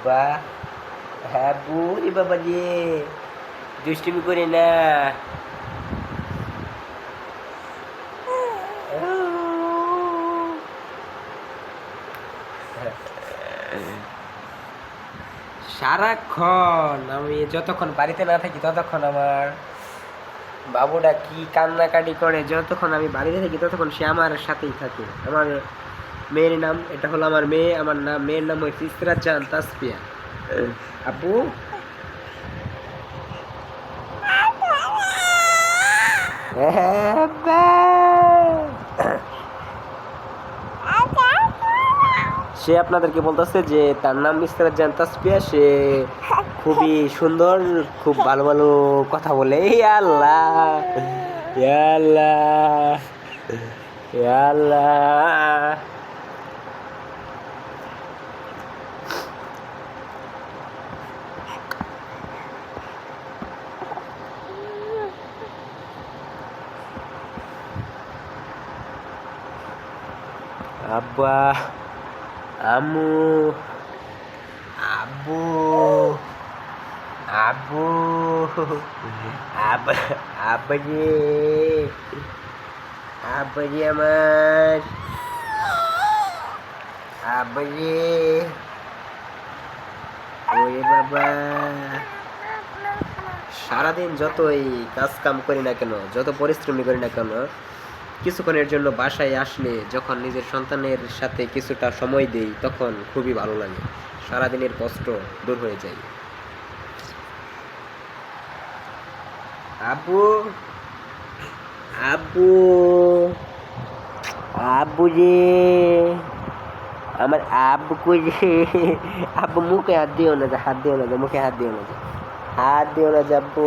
বাহ, হ্যাঁ বুড়ি বাবা যে দুষ্টুমি করে না। সারাক্ষণ আমি যতক্ষণ বাড়িতে না থাকি ততক্ষণ আমার বাবুটা কি কান্নাকাটি করে, যতক্ষণ আমি বাড়িতে থাকি ততক্ষণ সে আমার সাথেই থাকে। আমার মেয়ের নাম, এটা হলো আমার মেয়ে, আমার নাম, মেয়ের নাম হচ্ছে ইসরাত জাহান তাসফিয়া। আপু সে আপনাদেরকে বলতেছে যে তার নাম ইসরাত জাহান তাসফিয়া, সে খুবই সুন্দর, খুব ভালো ভালো কথা বলে। এই আল্লাহ, ইয়া আল্লাহ, ইয়া আল্লাহ। আব্বা, আম্মু, আব্বু, আব্বু, আব্বা, আব্বাজি, আব্বাজি আমার, আব্বাজি, ওরে বাবা। সারাদিন যতই কাজ কাম করি না কেন, যত পরিশ্রমী করি না কেন, কিছুক্ষণের জন্য বাসায় আসলে যখন নিজের সন্তানের সাথে কিছুটা সময় দেই তখন খুবই ভালো লাগে, সারাদিনের কষ্ট দূর হয়ে যায়। আব্বু, আব্বু, আব্বু যে আমার আব্বু কই যে, আব্বু মুখে হাত দিও না, হাত দিও না, মুখে হাত দিও না, হাত দিও না আব্বু।